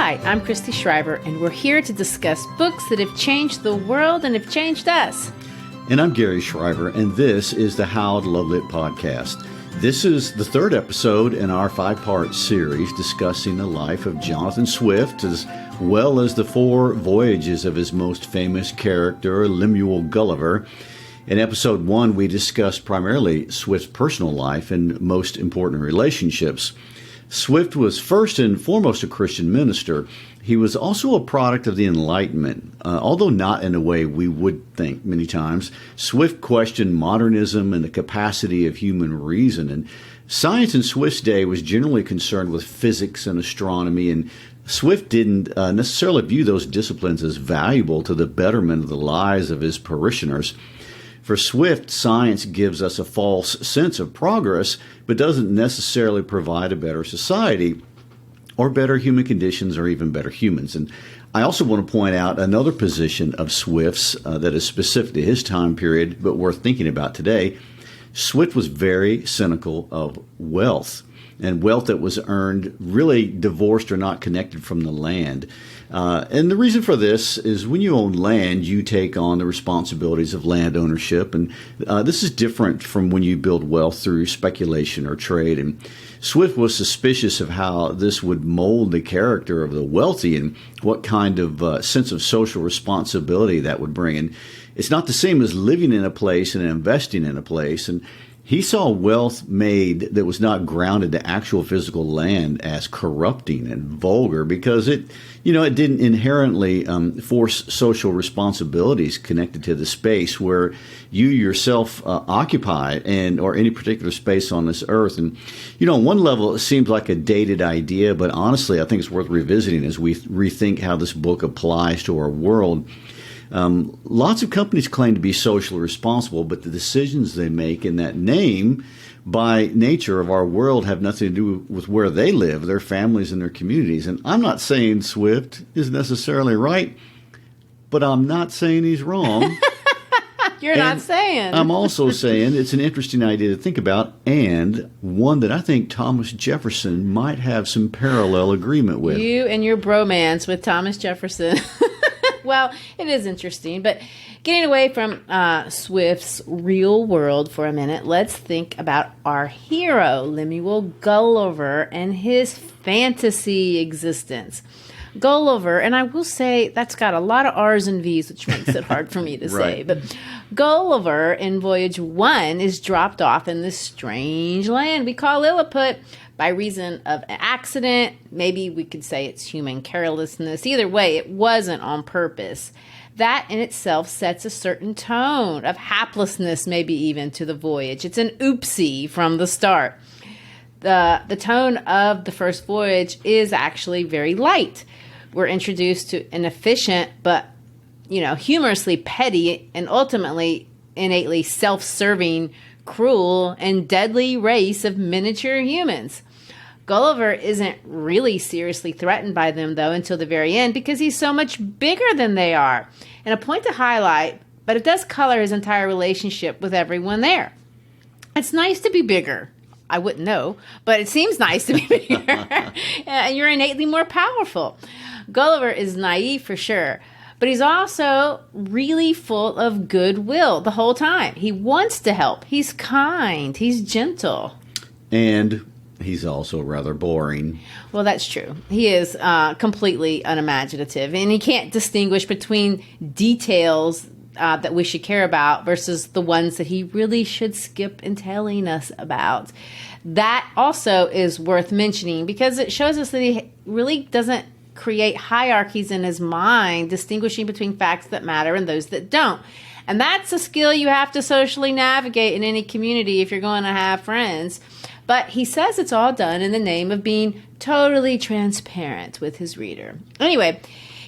Hi, I'm Christy Schreiber, and we're here to discuss books that have changed the world and have changed us. And I'm Gary Schreiber, and this is the How to Love Lit podcast. This is the third episode in our 5-part series discussing the life of Jonathan Swift, as well as the 4 voyages of his most famous character, Lemuel Gulliver. In episode 1, we discussed primarily Swift's personal life and most important relationships. Swift was first and foremost a Christian minister. He was also a product of the Enlightenment, although not in a way we would think many times. Swift questioned modernism and the capacity of human reason. And science in Swift's day was generally concerned with physics and astronomy, and Swift didn't necessarily view those disciplines as valuable to the betterment of the lives of his parishioners. For Swift, science gives us a false sense of progress, but doesn't necessarily provide a better society or better human conditions or even better humans. And I also want to point out another position of Swift's that is specific to his time period, but worth thinking about today. Swift was very cynical of wealth, and wealth that was earned really divorced or not connected from the land. And the reason for this is when you own land, you take on the responsibilities of land ownership. And this is different from when you build wealth through speculation or trade. And Swift was suspicious of how this would mold the character of the wealthy and what kind of sense of social responsibility that would bring. And it's not the same as living in a place and investing in a place. And he saw wealth made that was not grounded to actual physical land as corrupting and vulgar because it didn't inherently force social responsibilities connected to the space where you yourself occupy or any particular space on this earth. And, on one level, it seems like a dated idea, but honestly, I think it's worth revisiting as we rethink how this book applies to our world. Lots of companies claim to be socially responsible, but the decisions they make in that name by nature of our world have nothing to do with where they live, their families and their communities. And I'm not saying Swift is necessarily right, but I'm not saying he's wrong. You're not saying. I'm also saying it's an interesting idea to think about, and one that I think Thomas Jefferson might have some parallel agreement with. You and your bromance with Thomas Jefferson. Well, it is interesting, but getting away from Swift's real world for a minute, let's think about our hero, Lemuel Gulliver, and his fantasy existence. Gulliver, and I will say that's got a lot of R's and V's, which makes it hard for me to say, but Gulliver in Voyage 1 is dropped off in this strange land we call Lilliput by reason of an accident. Maybe we could say it's human carelessness. Either way, it wasn't on purpose. That in itself sets a certain tone of haplessness, maybe even to the voyage. It's an oopsie from the start. The tone of the first voyage is actually very light. We're introduced to an efficient but, humorously petty and ultimately innately self-serving, cruel, and deadly race of miniature humans. Gulliver isn't really seriously threatened by them, though, until the very end because he's so much bigger than they are. And a point to highlight, but it does color his entire relationship with everyone there. It's nice to be bigger. I wouldn't know, but it seems nice to be bigger. And you're innately more powerful. Gulliver is naive for sure, but he's also really full of goodwill the whole time. He wants to help. He's kind. He's gentle. And he's also rather boring. Well, that's true. He is completely unimaginative, and he can't distinguish between details that we should care about versus the ones that he really should skip in telling us about. That also is worth mentioning because it shows us that he really doesn't create hierarchies in his mind, distinguishing between facts that matter and those that don't. And that's a skill you have to socially navigate in any community if you're going to have friends. But he says it's all done in the name of being totally transparent with his reader. Anyway,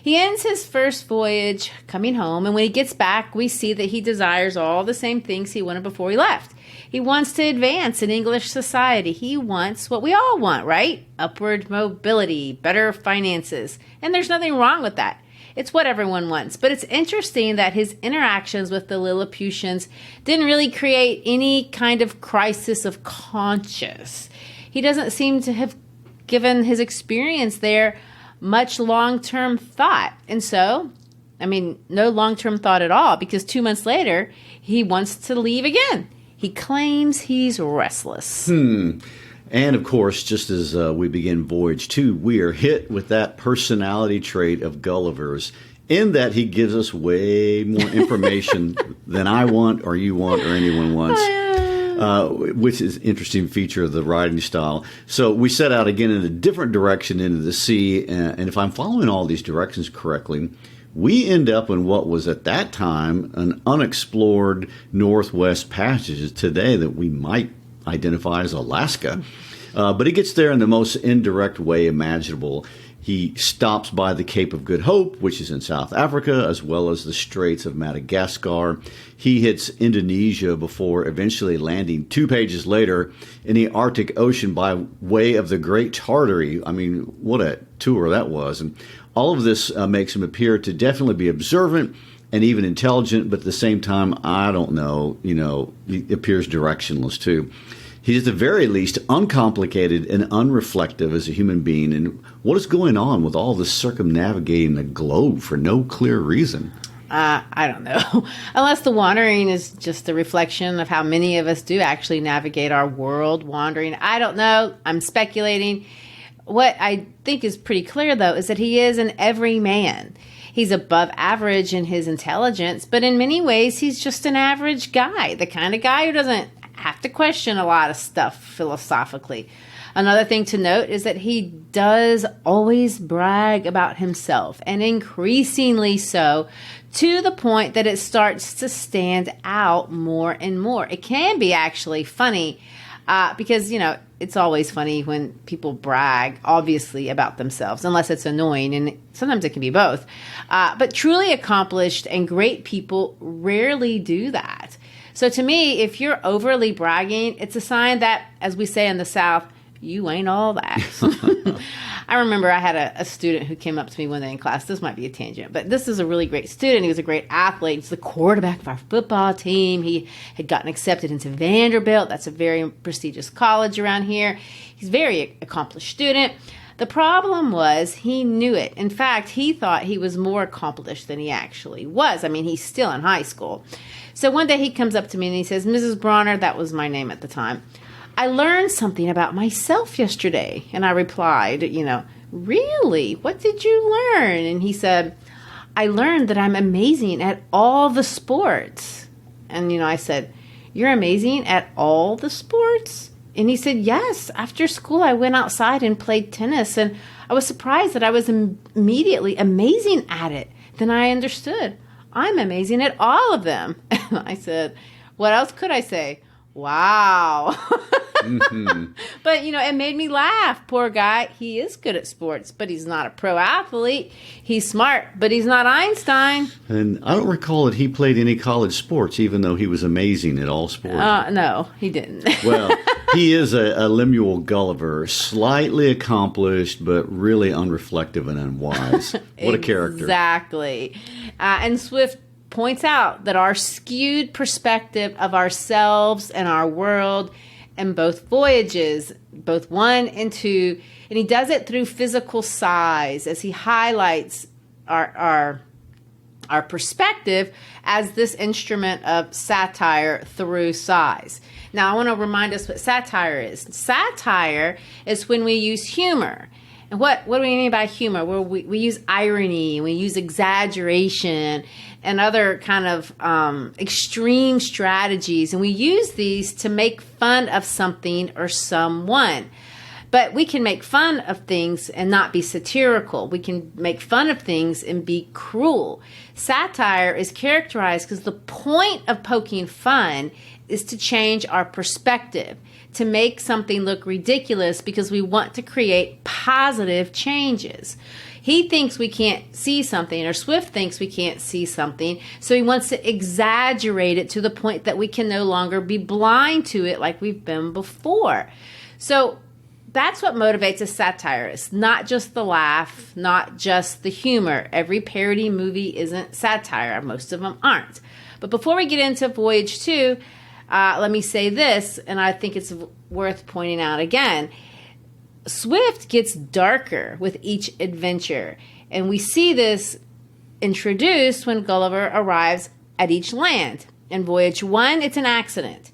he ends his first voyage coming home, and when he gets back, we see that he desires all the same things he wanted before he left. He wants to advance in English society. He wants what we all want, right? Upward mobility, better finances. And there's nothing wrong with that. It's what everyone wants. But it's interesting that his interactions with the Lilliputians didn't really create any kind of crisis of conscience. He doesn't seem to have given his experience there much long-term thought. And so, no long-term thought at all, because 2 months later, he wants to leave again. He claims he's restless. And of course, just as we begin Voyage 2, we are hit with that personality trait of Gulliver's, in that he gives us way more information than I want or you want or anyone wants. Which is an interesting feature of the writing style. So we set out again in a different direction into the sea, and if I'm following all these directions correctly, we end up in what was at that time an unexplored northwest passage today that we might identify as Alaska. But he gets there in the most indirect way imaginable. He stops by the Cape of Good Hope, which is in South Africa, as well as the Straits of Madagascar. He hits Indonesia before eventually landing 2 pages later in the Arctic Ocean by way of the Great Tartary. What a tour that was. And all of this makes him appear to definitely be observant and even intelligent, but at the same time, I don't know, he appears directionless too. He's at the very least uncomplicated and unreflective as a human being. And what is going on with all this circumnavigating the globe for no clear reason? I don't know. Unless the wandering is just a reflection of how many of us do actually navigate our world wandering. I don't know. I'm speculating. What I think is pretty clear, though, is that he is an everyman. He's above average in his intelligence, but in many ways, he's just an average guy, the kind of guy who doesn't have to question a lot of stuff philosophically. Another thing to note is that he does always brag about himself, and increasingly so, to the point that it starts to stand out more and more. It can be actually funny because, it's always funny when people brag, obviously, about themselves, unless it's annoying, and sometimes it can be both. But truly accomplished and great people rarely do that. So to me, if you're overly bragging, it's a sign that, as we say in the South, you ain't all that. I remember I had a student who came up to me one day in class. This might be a tangent, but this is a really great student. He was a great athlete. He's the quarterback of our football team. He had gotten accepted into Vanderbilt. That's a very prestigious college around here. He's a very accomplished student. The problem was he knew it. In fact, he thought he was more accomplished than he actually was. He's still in high school. So one day he comes up to me and he says, "Mrs. Bronner," that was my name at the time, "I learned something about myself yesterday." And I replied, "Really? What did you learn?" And he said, "I learned that I'm amazing at all the sports." And, I said, "You're amazing at all the sports?" And he said, "Yes. After school, I went outside and played tennis, and I was surprised that I was immediately amazing at it. Then I understood. I'm amazing at all of them." And I said, "What else could I say?" Wow. Mm-hmm. But, it made me laugh. Poor guy. He is good at sports, but he's not a pro athlete. He's smart, but he's not Einstein. And I don't recall that he played any college sports, even though he was amazing at all sports. No, he didn't. Well, he is a Lemuel Gulliver, slightly accomplished, but really unreflective and unwise. What a character. Exactly. And Swift points out that our skewed perspective of ourselves and our world in both voyages, both 1 and 2, and he does it through physical size as he highlights our perspective as this instrument of satire through size. Now, I want to remind us what satire is. Satire is when we use humor. And what do we mean by humor? Well, we use irony, we use exaggeration, and other kind of extreme strategies. And we use these to make fun of something or someone. But we can make fun of things and not be satirical. We can make fun of things and be cruel. Satire is characterized because the point of poking fun is to change our perspective, to make something look ridiculous because we want to create positive changes. He thinks we can't see something, or Swift thinks we can't see something, so he wants to exaggerate it to the point that we can no longer be blind to it like we've been before. So that's what motivates a satirist, not just the laugh, not just the humor. Every parody movie isn't satire. Most of them aren't. But before we get into Voyage 2, let me say this, and I think it's worth pointing out again. Swift gets darker with each adventure, and we see this introduced when Gulliver arrives at each land. In Voyage 1, it's an accident.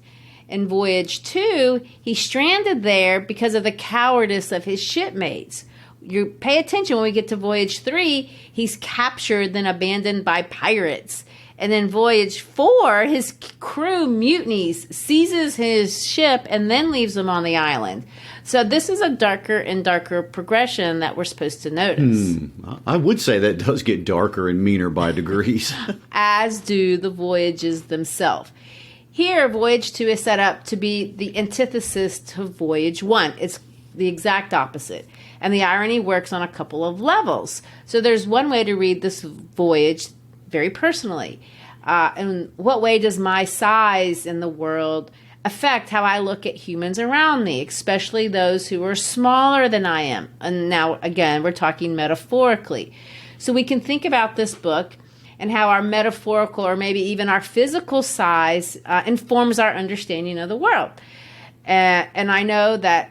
In Voyage 2, he's stranded there because of the cowardice of his shipmates. You pay attention when we get to Voyage 3, he's captured then abandoned by pirates. And then Voyage 4, his crew mutinies, seizes his ship, and then leaves him on the island. So this is a darker and darker progression that we're supposed to notice. I would say that does get darker and meaner by degrees. As do the voyages themselves. Here, Voyage 2 is set up to be the antithesis to Voyage 1. It's the exact opposite. And the irony works on a couple of levels. So there's one way to read this voyage very personally. In what way does my size in the world affect how I look at humans around me, especially those who are smaller than I am? And now, again, we're talking metaphorically. So we can think about this book and how our metaphorical or maybe even our physical size informs our understanding of the world. And I know that,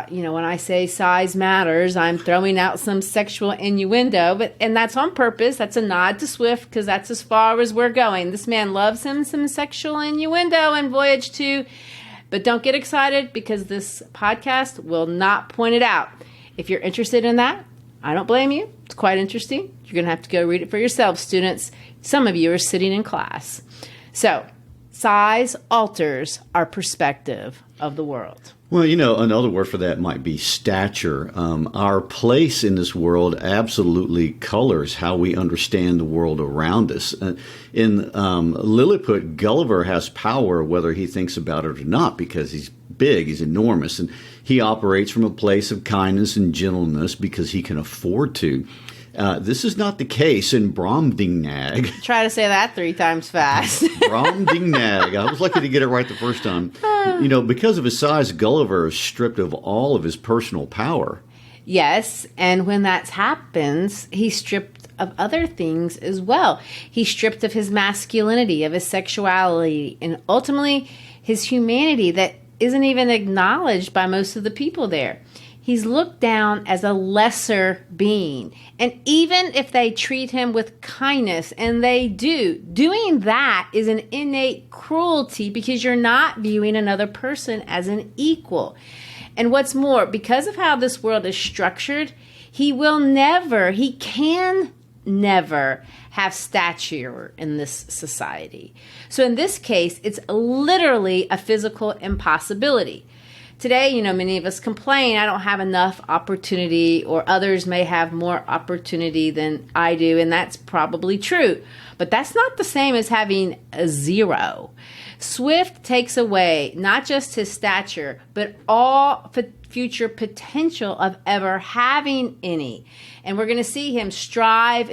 when I say size matters, I'm throwing out some sexual innuendo, and that's on purpose. That's a nod to Swift because that's as far as we're going. This man loves him some sexual innuendo in Voyage 2, but don't get excited because this podcast will not point it out. If you're interested in that, I don't blame you. It's quite interesting. You're going to have to go read it for yourself, students. Some of you are sitting in class. So, size alters our perspective of the world. Well, another word for that might be stature. Our place in this world absolutely colors how we understand the world around us. In Lilliput, Gulliver has power whether he thinks about it or not because he's big, he's enormous, and he operates from a place of kindness and gentleness because he can afford to. This is not the case in Brobdingnag. Try to say that 3 times fast. Brobdingnag. I was lucky to get it right the first time. Because of his size, Gulliver is stripped of all of his personal power. Yes, and when that happens, he's stripped of other things as well. He's stripped of his masculinity, of his sexuality, and ultimately his humanity that isn't even acknowledged by most of the people there. He's looked down as a lesser being. And even if they treat him with kindness, and they do, doing that is an innate cruelty because you're not viewing another person as an equal. And what's more, because of how this world is structured, he can never have stature in this society. So in this case, it's literally a physical impossibility. Today, many of us complain, I don't have enough opportunity, or others may have more opportunity than I do, and that's probably true. But that's not the same as having a zero. Swift takes away not just his stature, but all future potential of ever having any. And we're going to see him strive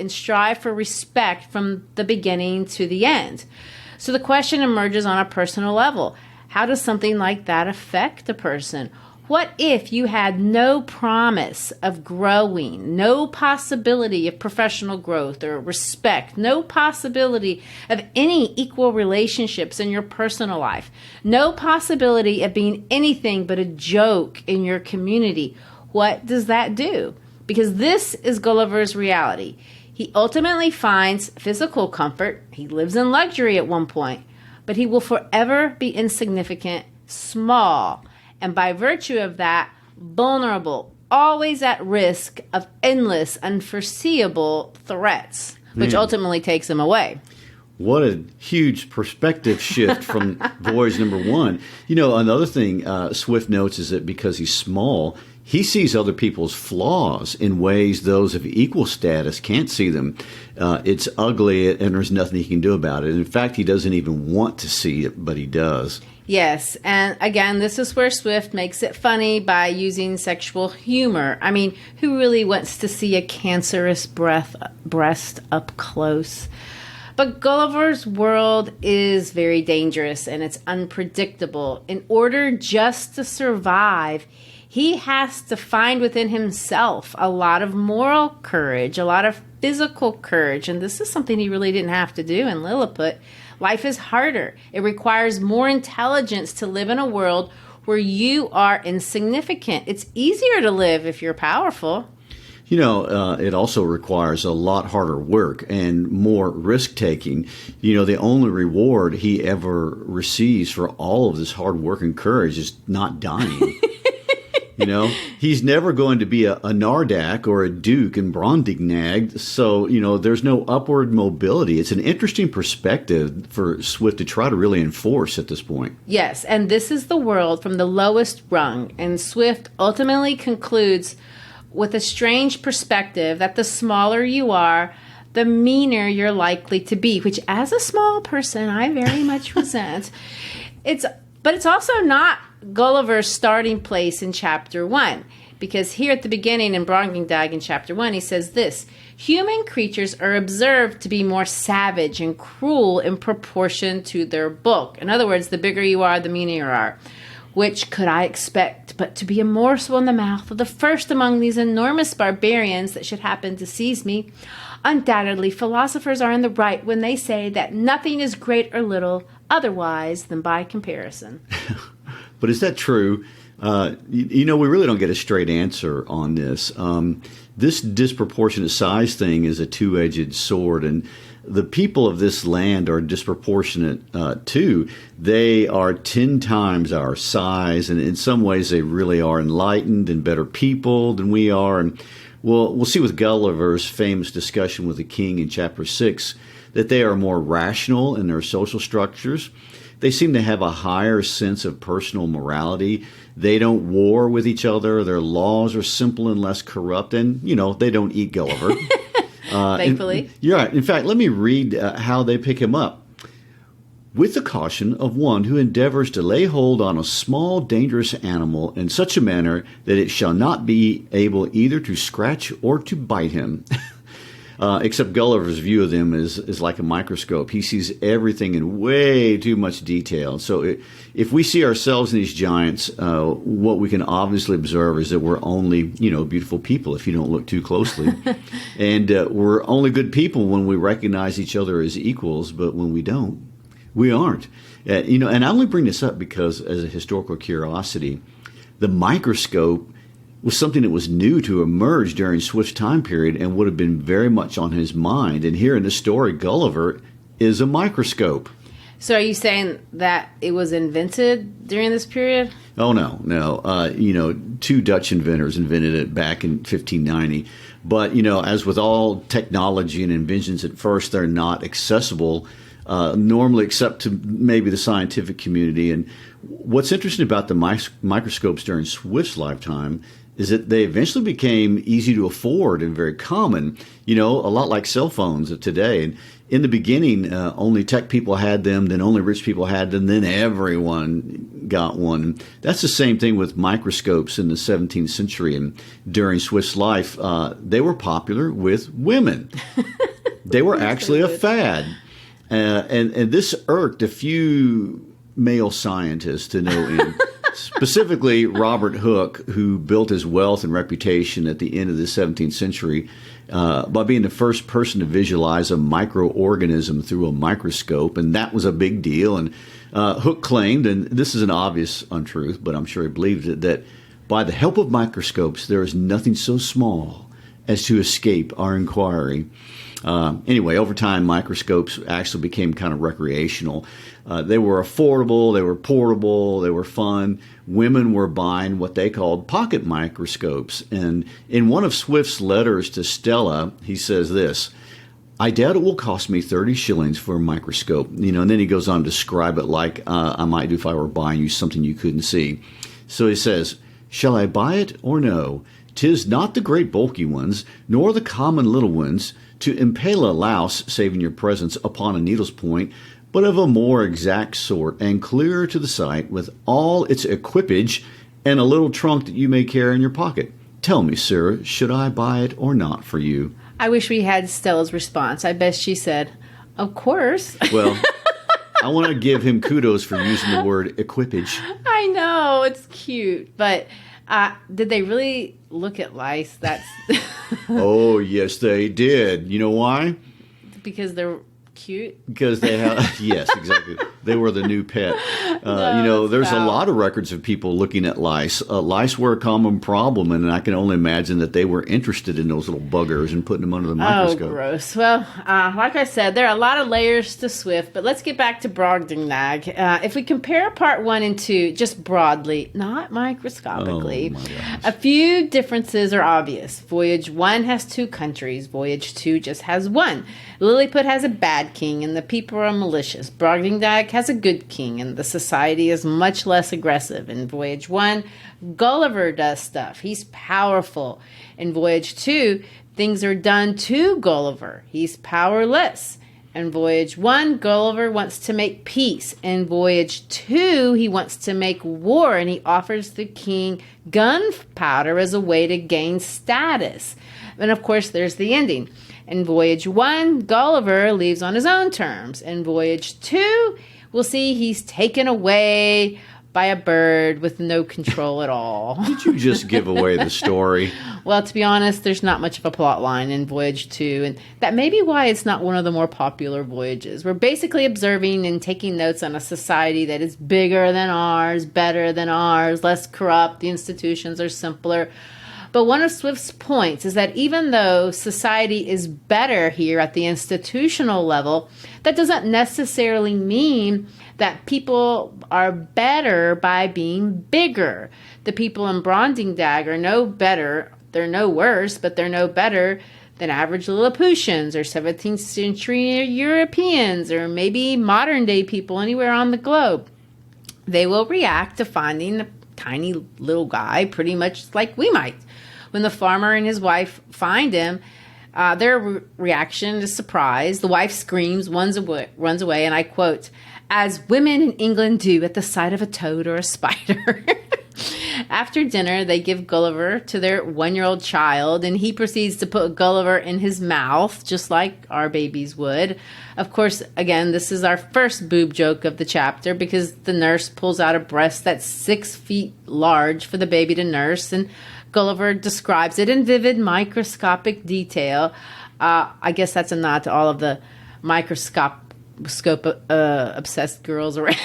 for respect from the beginning to the end. So the question emerges on a personal level. How does something like that affect a person? What if you had no promise of growing, no possibility of professional growth or respect, no possibility of any equal relationships in your personal life, no possibility of being anything but a joke in your community? What does that do? Because this is Gulliver's reality. He ultimately finds physical comfort. He lives in luxury at one point. But he will forever be insignificant, small, and by virtue of that, vulnerable, always at risk of endless, unforeseeable threats, which ultimately takes him away. What a huge perspective shift from Voyage number 1. Another thing Swift notes is that because he's small, he sees other people's flaws in ways those of equal status can't see them. It's ugly, and there's nothing he can do about it. In fact, he doesn't even want to see it, but he does. Yes, and again, this is where Swift makes it funny by using sexual humor. I mean, who really wants to see a cancerous breast up close? But Gulliver's world is very dangerous, and it's unpredictable. In order just to survive, he has to find within himself a lot of moral courage, a lot of physical courage. And this is something he really didn't have to do in Lilliput. Life is harder. It requires more intelligence to live in a world where you are insignificant. It's easier to live if you're powerful. It also requires a lot harder work and more risk-taking. The only reward he ever receives for all of this hard work and courage is not dying. He's never going to be a Nardak or a Duke in Brobdingnag, so, there's no upward mobility. It's an interesting perspective for Swift to try to really enforce at this point. Yes, and this is the world from the lowest rung, and Swift ultimately concludes with a strange perspective that the smaller you are, the meaner you're likely to be, which as a small person, I very much resent. But it's also not Gulliver's starting place in chapter 1, because here at the beginning in Brobdingnag in chapter 1, he says this: human creatures are observed to be more savage and cruel in proportion to their bulk. In other words, the bigger you are, the meaner you are. Which could I expect but to be a morsel in the mouth of the first among these enormous barbarians that should happen to seize me? Undoubtedly, philosophers are in the right when they say that nothing is great or little otherwise than by comparison. But is that true? We really don't get a straight answer on this. This disproportionate size thing is a two-edged sword, and the people of this land are disproportionate too. They are 10 times our size, and in some ways they really are enlightened and better people than we are. And we'll see with Gulliver's famous discussion with the king in chapter 6 that they are more rational in their social structures. They seem to have a higher sense of personal morality. They don't war with each other. Their laws are simple and less corrupt, and, they don't eat Gulliver. Thankfully. You're right. In fact, let me read how they pick him up. With the caution of one who endeavors to lay hold on a small, dangerous animal in such a manner that it shall not be able either to scratch or to bite him. Except Gulliver's view of them is like a microscope. He sees everything in way too much detail. So if we see ourselves in these giants, what we can obviously observe is that we're only, beautiful people if you don't look too closely. And we're only good people when we recognize each other as equals, but when we don't, we aren't. And I only bring this up because as a historical curiosity, the microscope was something that was new to emerge during Swift's time period and would have been very much on his mind. And here in the story, Gulliver is a microscope. So are you saying that it was invented during this period? Oh, no. 2 Dutch inventors invented it back in 1590. But, as with all technology and inventions at first, they're not accessible normally except to maybe the scientific community. And what's interesting about the microscopes during Swift's lifetime is that they eventually became easy to afford and very common, a lot like cell phones of today. And in the beginning, only tech people had them, then only rich people had them, then everyone got one. That's the same thing with microscopes in the 17th century. And during Swift's life, they were popular with women. They were actually a fad. And this irked a few male scientists to no end. Specifically, Robert Hooke, who built his wealth and reputation at the end of the 17th century by being the first person to visualize a microorganism through a microscope, and that was a big deal. And Hooke claimed, and this is an obvious untruth, but I'm sure he believed it, that by the help of microscopes, there is nothing so small as to escape our inquiry. Anyway, over time, microscopes actually became kind of recreational. They were affordable, they were portable, they were fun. Women were buying what they called pocket microscopes. And in one of Swift's letters to Stella, he says this: I doubt it will cost me 30 shillings for a microscope. And then he goes on to describe it like I might do if I were buying you something you couldn't see. So he says, shall I buy it or no? 'Tis not the great bulky ones, nor the common little ones, to impale a louse, saving your presence, upon a needle's point, but of a more exact sort, and clearer to the sight, with all its equipage, and a little trunk that you may carry in your pocket. Tell me, sir, should I buy it or not for you? I wish we had Stella's response. I bet she said, of course. Well, I want to give him kudos for using the word equipage. I know, it's cute, but did they really look at lice? That's Oh, yes, they did. You know why? Because they're cute? Because they have, yes, exactly. they were the new pet. There's a lot of records of people looking at lice. Lice were a common problem, and I can only imagine that they were interested in those little buggers and putting them under the microscope. Oh, gross. Well, like I said, there are a lot of layers to Swift, but let's get back to Brobdingnag. If we compare part 1 and 2 just broadly, not microscopically, a few differences are obvious. Voyage 1 has 2 countries. Voyage 2 just has 1. Lilliput has a bad king, and the people are malicious. Brobdingnag has a good king, and the society is much less aggressive. In Voyage 1, Gulliver does stuff. He's powerful. In Voyage 2, things are done to Gulliver. He's powerless. In Voyage 1, Gulliver wants to make peace. In Voyage 2, he wants to make war, and he offers the king gunpowder as a way to gain status. And of course, there's the ending. In Voyage 1, Gulliver leaves on his own terms. In Voyage 2, we'll see he's taken away by a bird with no control at all. Did you just give away the story? Well, to be honest, there's not much of a plot line in Voyage 2, and that may be why it's not one of the more popular voyages. We're basically observing and taking notes on a society that is bigger than ours, better than ours, less corrupt, the institutions are simpler. But one of Swift's points is that even though society is better here at the institutional level, that doesn't necessarily mean that people are better by being bigger. The people in Brobdingnag are no better, they're no worse, but they're no better than average Lilliputians or 17th century Europeans or maybe modern day people anywhere on the globe. They will react to finding a tiny little guy pretty much like we might. When the farmer and his wife find him, their reaction is surprise. The wife screams, runs away, and I quote, "As women in England do at the sight of a toad or a spider." After dinner, they give Gulliver to their 1-year-old child, and he proceeds to put Gulliver in his mouth, just like our babies would. Of course, again, this is our first boob joke of the chapter because the nurse pulls out a breast that's 6 feet large for the baby to nurse, and Gulliver describes it in vivid microscopic detail. I guess that's a nod to all of the microscope obsessed girls around.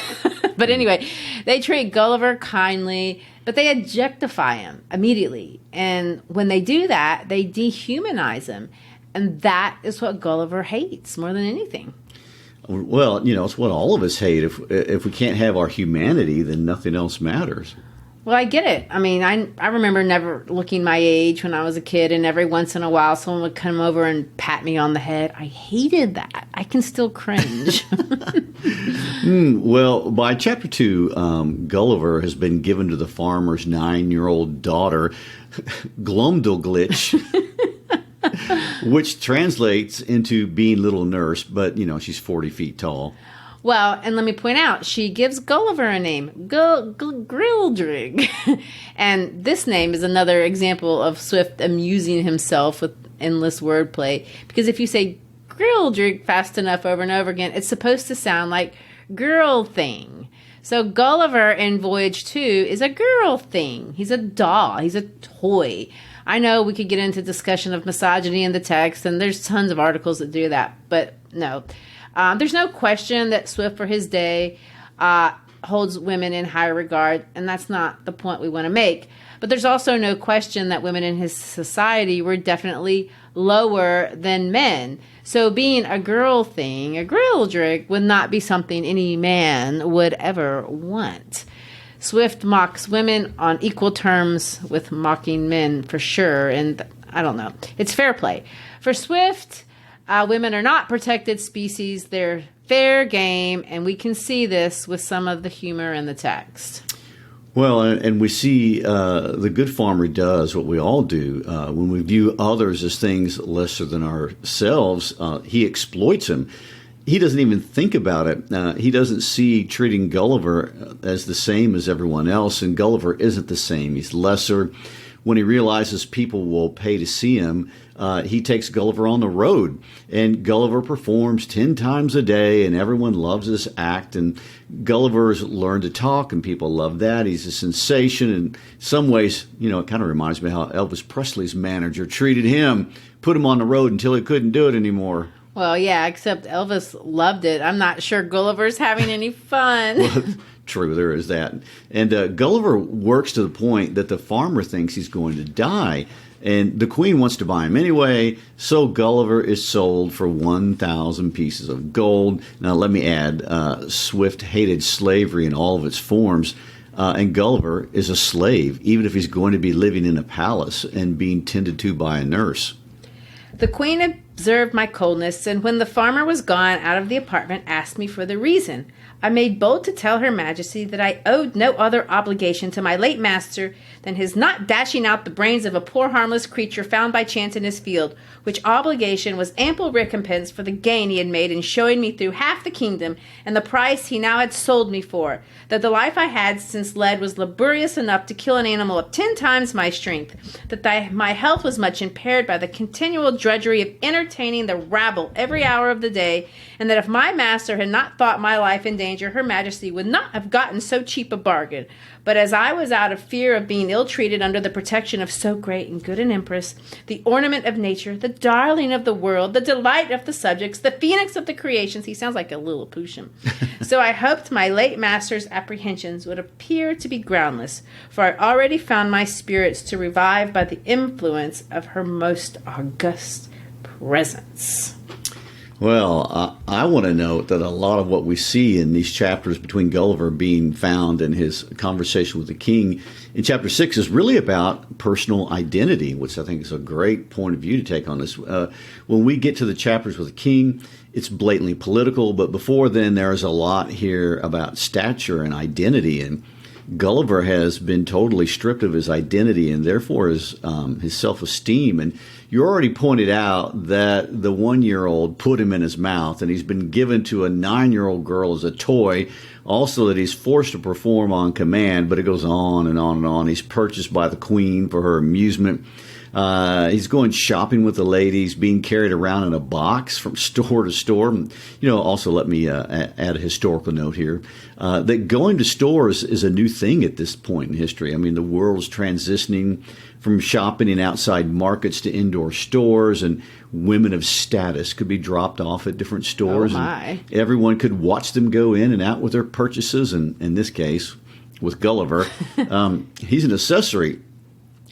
But anyway, they treat Gulliver kindly, but they objectify him immediately. And when they do that, they dehumanize him. And that is what Gulliver hates more than anything. Well, it's what all of us hate. If we can't have our humanity, then nothing else matters. Well, I get it. I mean, I remember never looking my age when I was a kid, and every once in a while someone would come over and pat me on the head. I hated that. I can still cringe. Well, by chapter 2, Gulliver has been given to the farmer's 9-year-old daughter, Glumdalglitch, which translates into being little nurse, but, she's 40 feet tall. Well, and let me point out, she gives Gulliver a name, Grildrig. And this name is another example of Swift amusing himself with endless wordplay. Because if you say Grildrig fast enough over and over again, it's supposed to sound like girl thing. So Gulliver in Voyage 2 is a girl thing. He's a doll. He's a toy. I know we could get into discussion of misogyny in the text, and there's tons of articles that do that, but no. There's no question that Swift for his day holds women in high regard, and that's not the point we want to make. But there's also no question that women in his society were definitely lower than men. So being a girl thing, a grildrig, would not be something any man would ever want. Swift mocks women on equal terms with mocking men for sure, and I don't know. It's fair play. For Swift, women are not protected species. They're fair game, and we can see this with some of the humor in the text. Well, and we see the good farmer does what we all do. When we view others as things lesser than ourselves, he exploits them. He doesn't even think about it. He doesn't see treating Gulliver as the same as everyone else, and Gulliver isn't the same. He's lesser. When he realizes people will pay to see him, he takes Gulliver on the road, and Gulliver performs 10 times a day, and everyone loves his act, and Gulliver's learned to talk, and people love that. He's a sensation. In some ways, it kind of reminds me how Elvis Presley's manager treated him, put him on the road until he couldn't do it anymore. Well, yeah, except Elvis loved it. I'm not sure Gulliver's having any fun. Well, true, there is that. And Gulliver works to the point that the farmer thinks he's going to die. And the queen wants to buy him anyway, so Gulliver is sold for 1,000 pieces of gold. Now, let me add, Swift hated slavery in all of its forms, and Gulliver is a slave, even if he's going to be living in a palace and being tended to by a nurse. The queen observed my coldness, and when the farmer was gone out of the apartment, asked me for the reason. I made bold to tell her majesty that I owed no other obligation to my late master than his not dashing out the brains of a poor harmless creature found by chance in his field, which obligation was ample recompense for the gain he had made in showing me through half the kingdom, and the price he now had sold me for, that the life I had since led was laborious enough to kill an animal of 10 times my strength, that my health was much impaired by the continual drudgery of entertaining the rabble every hour of the day, and that if my master had not thought my life in danger, her majesty would not have gotten so cheap a bargain. But as I was out of fear of being ill-treated under the protection of so great and good an empress, the ornament of nature, the darling of the world, the delight of the subjects, the phoenix of the creations, he sounds like a Lilliputian. So I hoped my late master's apprehensions would appear to be groundless, for I already found my spirits to revive by the influence of her most august presence. Well, I want to note that a lot of what we see in these chapters between Gulliver being found and his conversation with the king in chapter 6 is really about personal identity, which I think is a great point of view to take on this. When we get to the chapters with the king, it's blatantly political, but before then there's a lot here about stature and identity, and Gulliver has been totally stripped of his identity and therefore his self-esteem. And you already pointed out that the 1-year-old put him in his mouth, and he's been given to a 9-year-old girl as a toy. Also that he's forced to perform on command, but it goes on and on and on. He's purchased by the queen for her amusement. He's going shopping with the ladies, being carried around in a box from store to store. Also let me add a historical note here, that going to stores is a new thing at this point in history. I mean, the world's transitioning from shopping in outside markets to indoor stores, and women of status could be dropped off at different stores. Oh my. And everyone could watch them go in and out with their purchases, and in this case, with Gulliver, he's an accessory.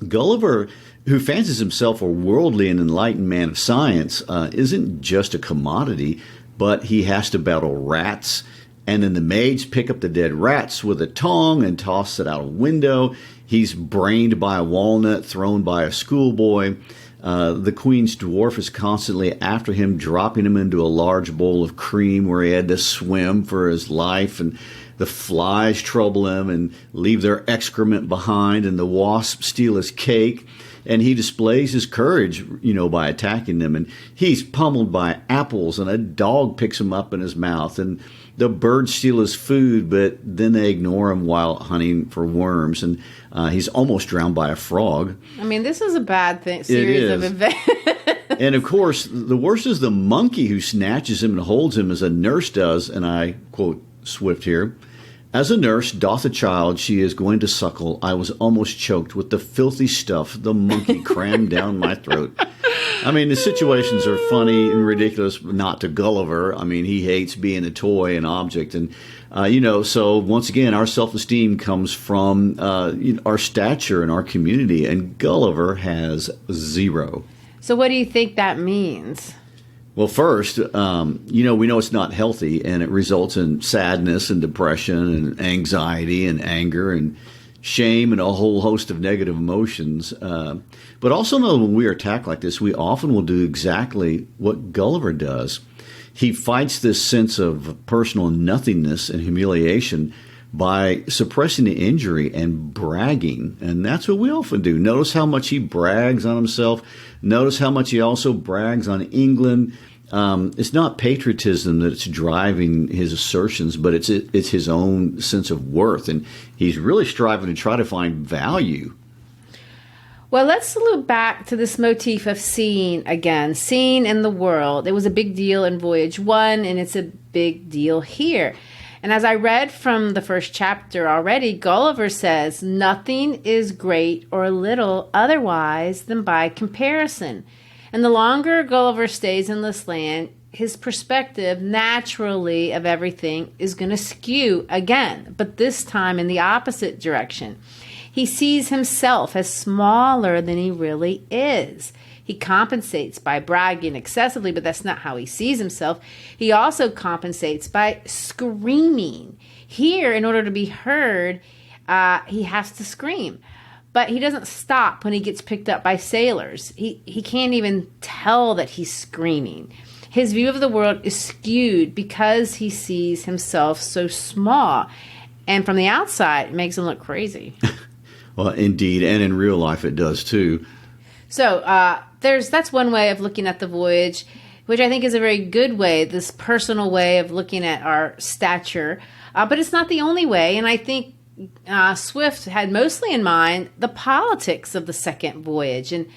Gulliver, who fancies himself a worldly and enlightened man of science, isn't just a commodity, but he has to battle rats, and then the maids pick up the dead rats with a tong and toss it out a window. He's brained by a walnut thrown by a schoolboy. The queen's dwarf is constantly after him, dropping him into a large bowl of cream where he had to swim for his life, and the flies trouble him and leave their excrement behind, and the wasps steal his cake. And he displays his courage, by attacking them. And he's pummeled by apples, and a dog picks him up in his mouth. And the birds steal his food, but then they ignore him while hunting for worms. And he's almost drowned by a frog. I mean, this is a bad series of events. And, of course, the worst is the monkey who snatches him and holds him as a nurse does. And I quote Swift here. As a nurse doth a child she is going to suckle, I was almost choked with the filthy stuff the monkey crammed down my throat. I mean, the situations are funny and ridiculous, but not to Gulliver. I mean, he hates being a toy, an object. And, so once again, our self-esteem comes from our stature in our community, and Gulliver has 0. So what do you think that means? Well, first, we know it's not healthy, and it results in sadness and depression and anxiety and anger and shame and a whole host of negative emotions. But also know when we are attacked like this, we often will do exactly what Gulliver does. He fights this sense of personal nothingness and humiliation by suppressing the injury and bragging. And that's what we often do. Notice how much he brags on himself. Notice how much he also brags on England. It's not patriotism that's driving his assertions, but it's his own sense of worth. And he's really striving to try to find value. Well, let's look back to this motif of seeing again, seeing in the world. It was a big deal in Voyage 1, and it's a big deal here. And as I read from the first chapter already, Gulliver says, nothing is great or little otherwise than by comparison. And the longer Gulliver stays in this land, his perspective naturally of everything is going to skew again, but this time in the opposite direction. He sees himself as smaller than he really is. He compensates by bragging excessively, but that's not how he sees himself. He also compensates by screaming. Here, in order to be heard, he has to scream. But he doesn't stop when he gets picked up by sailors. He can't even tell that he's screaming. His view of the world is skewed because he sees himself so small. And from the outside, it makes him look crazy. Well, indeed. And in real life, it does too. So that's one way of looking at the voyage, which I think is a very good way, this personal way of looking at our stature. But it's not the only way. And I think Swift had mostly in mind the politics of the second voyage. And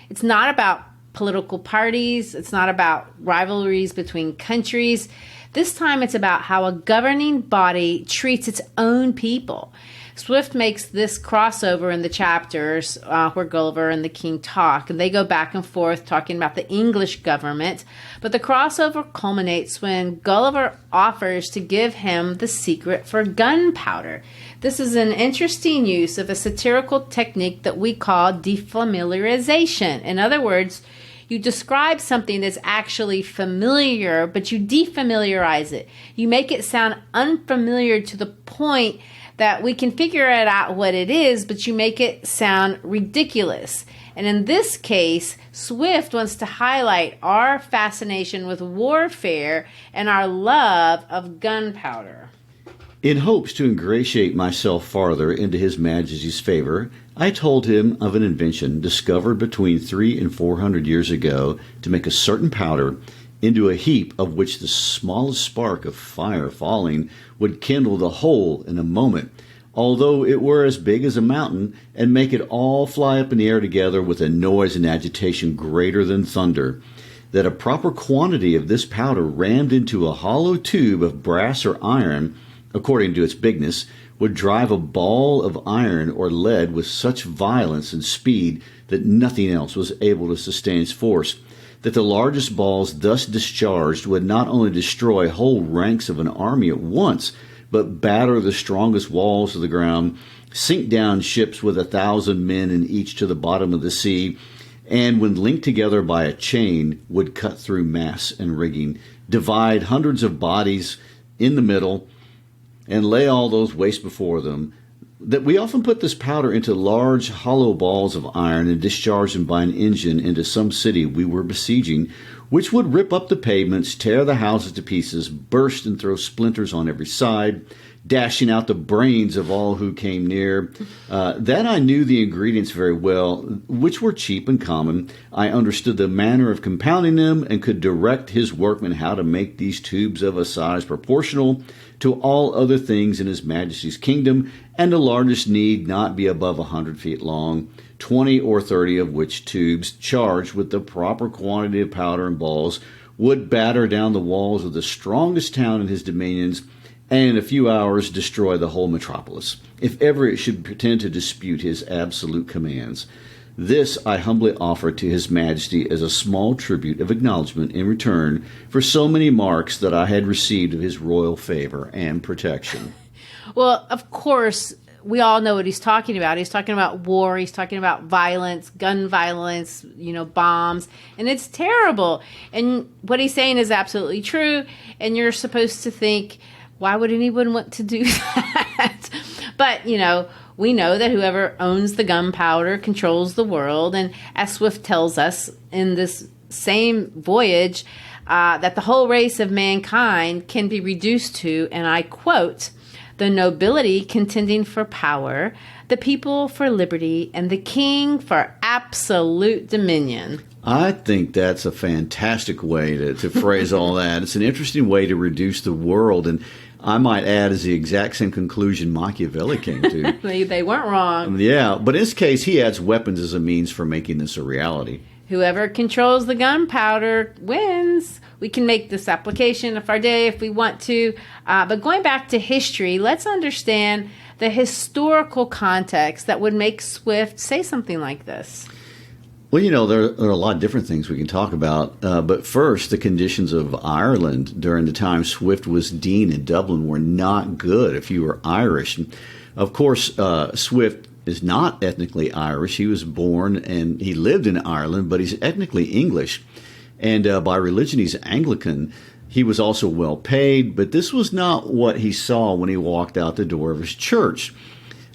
it's not about political parties. It's not about rivalries between countries. This time it's about how a governing body treats its own people. Swift makes this crossover in the chapters where Gulliver and the king talk, and they go back and forth talking about the English government. But the crossover culminates when Gulliver offers to give him the secret for gunpowder. This is an interesting use of a satirical technique that we call defamiliarization. In other words, you describe something that's actually familiar, but you defamiliarize it. You make it sound unfamiliar to the point that we can figure it out what it is, but you make it sound ridiculous. And in this case, Swift wants to highlight our fascination with warfare and our love of gunpowder. In hopes to ingratiate myself farther into His Majesty's favor, I told him of an invention discovered between 300 and 400 years ago to make a certain powder into a heap of which the smallest spark of fire falling would kindle the whole in a moment, although it were as big as a mountain, and make it all fly up in the air together with a noise and agitation greater than thunder. That a proper quantity of this powder rammed into a hollow tube of brass or iron, according to its bigness, would drive a ball of iron or lead with such violence and speed that nothing else was able to sustain its force, that the largest balls thus discharged would not only destroy whole ranks of an army at once, but batter the strongest walls of the ground, sink down ships with 1,000 men in each to the bottom of the sea, and when linked together by a chain, would cut through masts and rigging, divide hundreds of bodies in the middle, and lay all those waste before them, that we often put this powder into large hollow balls of iron and discharge them by an engine into some city we were besieging, which would rip up the pavements, tear the houses to pieces, burst and throw splinters on every side, dashing out the brains of all who came near. That I knew the ingredients very well, which were cheap and common. I understood the manner of compounding them, and could direct his workmen how to make these tubes of a size proportional to all other things in His Majesty's kingdom, and the largest need not be above 100 feet long, 20 or 30 of which tubes, charged with the proper quantity of powder and balls, would batter down the walls of the strongest town in his dominions, and in a few hours destroy the whole metropolis, if ever it should pretend to dispute his absolute commands. This I humbly offer to His Majesty as a small tribute of acknowledgment in return for so many marks that I had received of his royal favor and protection. Well, of course, we all know what he's talking about. He's talking about war. He's talking about violence, gun violence, bombs. And it's terrible. And what he's saying is absolutely true. And you're supposed to think, why would anyone want to do that? But, we know that whoever owns the gunpowder controls the world. And as Swift tells us in this same voyage, that the whole race of mankind can be reduced to, and I quote, the nobility contending for power, the people for liberty, and the king for absolute dominion. I think that's a fantastic way to phrase all that. It's an interesting way to reduce the world, and I might add is the exact same conclusion Machiavelli came to. They weren't wrong. Yeah, but in this case, he adds weapons as a means for making this a reality. Whoever controls the gunpowder wins. We can make this application of our day if we want to. But going back to history, let's understand the historical context that would make Swift say something like this. Well, there are a lot of different things we can talk about. But first, the conditions of Ireland during the time Swift was dean in Dublin were not good if you were Irish. And of course, Swift is not ethnically Irish. He was born and he lived in Ireland, but he's ethnically English. And by religion, he's Anglican. He was also well paid, but this was not what he saw when he walked out the door of his church.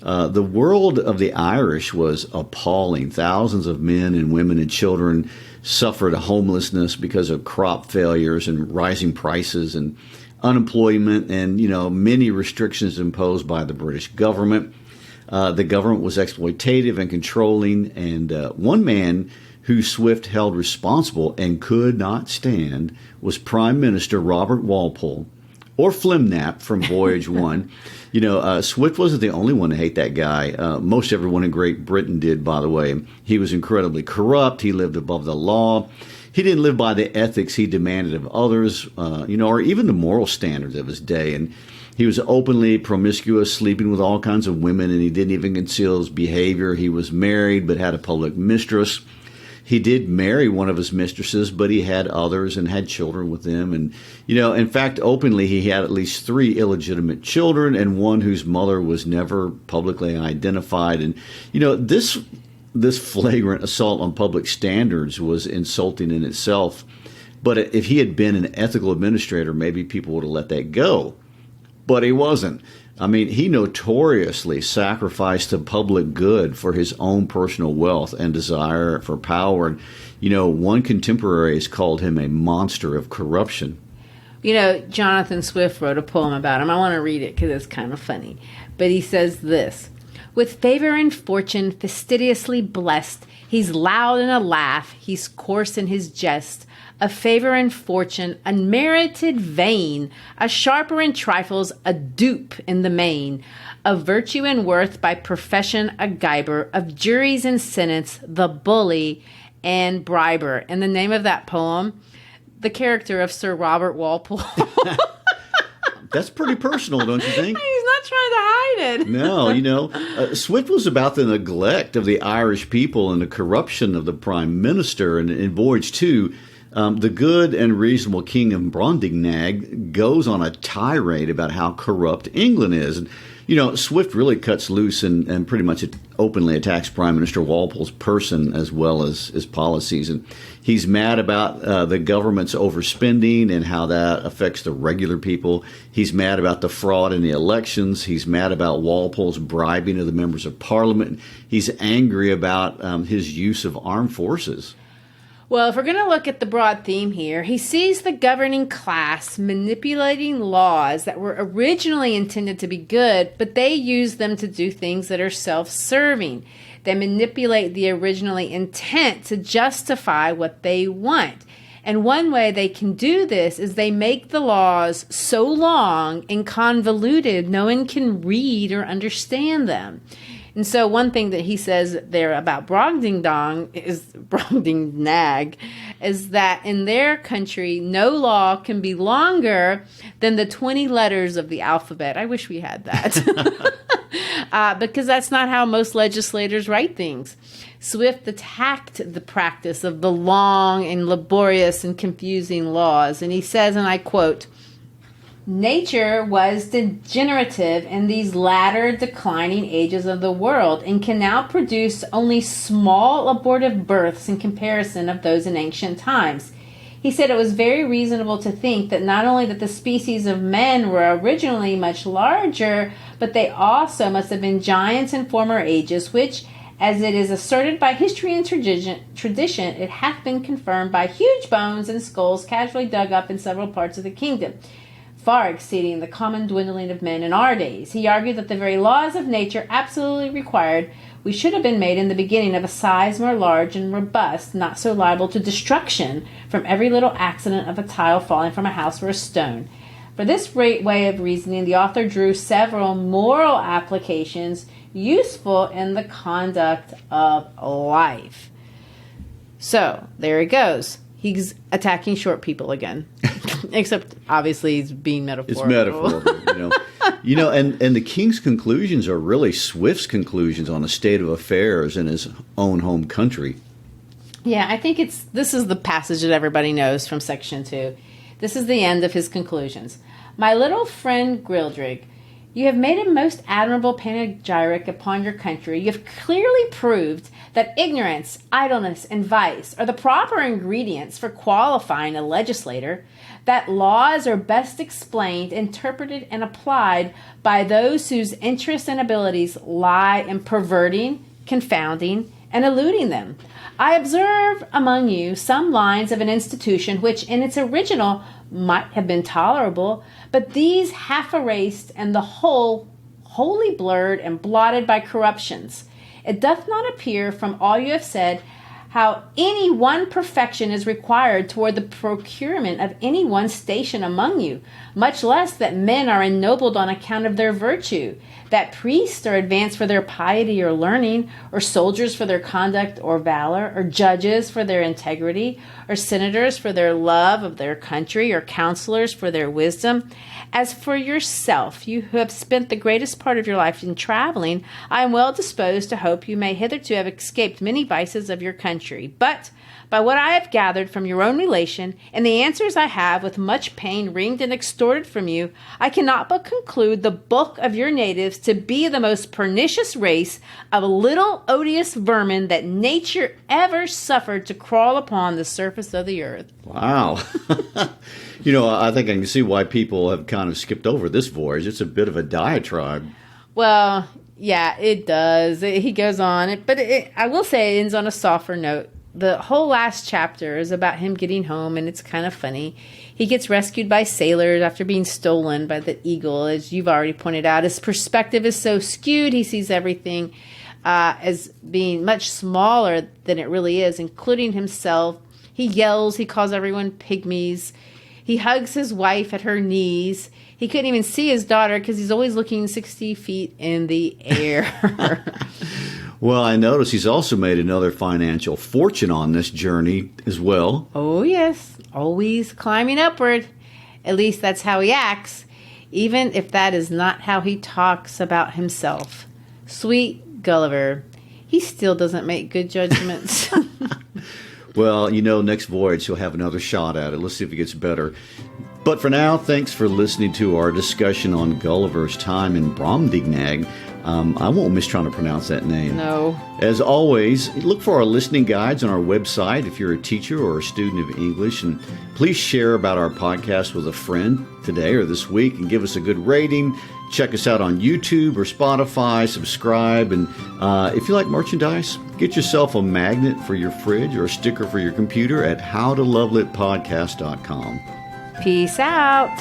The world of the Irish was appalling. Thousands of men and women and children suffered homelessness because of crop failures and rising prices and unemployment and, many restrictions imposed by the British government. The government was exploitative and controlling, and one man who Swift held responsible and could not stand was Prime Minister Robert Walpole, or Flimnap from Voyage 1. Swift wasn't the only one to hate that guy. Most everyone in Great Britain did, by the way. He was incredibly corrupt. He lived above the law. He didn't live by the ethics he demanded of others, or even the moral standards of his day. And he was openly promiscuous, sleeping with all kinds of women, and he didn't even conceal his behavior. He was married but had a public mistress. He did marry one of his mistresses, but he had others and had children with them. And, in fact, openly, he had at least 3 illegitimate children and one whose mother was never publicly identified. And, this flagrant assault on public standards was insulting in itself. But if he had been an ethical administrator, maybe people would have let that go. But he wasn't. I mean, he notoriously sacrificed the public good for his own personal wealth and desire for power. And, one contemporary has called him a monster of corruption. Jonathan Swift wrote a poem about him. I want to read it because it's kind of funny. But he says this: with favor and fortune fastidiously blessed, he's loud in a laugh, he's coarse in his jest. A favor and fortune, unmerited vain, a sharper in trifles, a dupe in the main, of virtue and worth by profession a giber, of juries and sentence the bully and briber. And the name of that poem, the character of Sir Robert Walpole. That's pretty personal, don't you think? He's not trying to hide it. No, Swift was about the neglect of the Irish people and the corruption of the prime minister. And in Voyage 2, the good and reasonable King of Brobdingnag goes on a tirade about how corrupt England is. And, Swift really cuts loose and pretty much openly attacks Prime Minister Walpole's person as well as his policies. And he's mad about the government's overspending and how that affects the regular people. He's mad about the fraud in the elections. He's mad about Walpole's bribing of the members of Parliament. He's angry about his use of armed forces. Well, if we're going to look at the broad theme here, he sees the governing class manipulating laws that were originally intended to be good, but they use them to do things that are self-serving. They manipulate the originally intent to justify what they want. And one way they can do this is they make the laws so long and convoluted no one can read or understand them. And so one thing that he says there about Brobdingnag is that in their country, no law can be longer than the 20 letters of the alphabet. I wish we had that. Because that's not how most legislators write things. Swift attacked the practice of the long and laborious and confusing laws. And he says, and I quote, "Nature was degenerative in these latter declining ages of the world and can now produce only small abortive births in comparison of those in ancient times." He said it was very reasonable to think that not only that the species of men were originally much larger, but they also must have been giants in former ages, which, as it is asserted by history and tradition, it hath been confirmed by huge bones and skulls casually dug up in several parts of the kingdom, far exceeding the common dwindling of men in our days. He argued that the very laws of nature absolutely required we should have been made in the beginning of a size more large and robust, not so liable to destruction from every little accident of a tile falling from a house or a stone. For this great way of reasoning, the author drew several moral applications useful in the conduct of life. So, there he goes. He's attacking short people again. Except, obviously, he's being metaphorical. It's metaphorical, and the king's conclusions are really Swift's conclusions on the state of affairs in his own home country. Yeah, I think this is the passage that everybody knows from section 2. This is the end of his conclusions. My little friend Grildrig, you have made a most admirable panegyric upon your country. You have clearly proved that ignorance, idleness, and vice are the proper ingredients for qualifying a legislator, that laws are best explained, interpreted, and applied by those whose interests and abilities lie in perverting, confounding, and eluding them. I observe among you some lines of an institution which in its original might have been tolerable, but these half erased and the whole wholly blurred and blotted by corruptions. It doth not appear from all you have said how any one perfection is required toward the procurement of any one station among you, much less that men are ennobled on account of their virtue, that priests are advanced for their piety or learning, or soldiers for their conduct or valor, or judges for their integrity, or senators for their love of their country, or counselors for their wisdom. As for yourself, you who have spent the greatest part of your life in traveling, I am well disposed to hope you may hitherto have escaped many vices of your country. But by what I have gathered from your own relation, and the answers I have with much pain wringed and extorted from you, I cannot but conclude the bulk of your natives to be the most pernicious race of little odious vermin that nature ever suffered to crawl upon the surface of the earth. Wow. I think I can see why people have kind of skipped over this voyage. It's a bit of a diatribe. Well, yeah, it does. He goes on, but I will say it ends on a softer note. The whole last chapter is about him getting home, and it's kind of funny. He gets rescued by sailors after being stolen by the eagle, as you've already pointed out. His perspective is so skewed. He sees everything as being much smaller than it really is, including himself. He yells. He calls everyone pygmies. He hugs his wife at her knees. He couldn't even see his daughter because he's always looking 60 feet in the air. Well, I notice he's also made another financial fortune on this journey as well. Oh, yes. Always climbing upward. At least that's how he acts, even if that is not how he talks about himself. Sweet Gulliver. He still doesn't make good judgments. Well, next voyage he'll have another shot at it. Let's see if it gets better. But for now, thanks for listening to our discussion on Gulliver's time in Brobdingnag. I won't miss trying to pronounce that name. No. As always, look for our listening guides on our website if you're a teacher or a student of English. And please share about our podcast with a friend today or this week and give us a good rating. Check us out on YouTube or Spotify. Subscribe. And if you like merchandise, get yourself a magnet for your fridge or a sticker for your computer at howtolovelitpodcast.com. Peace out.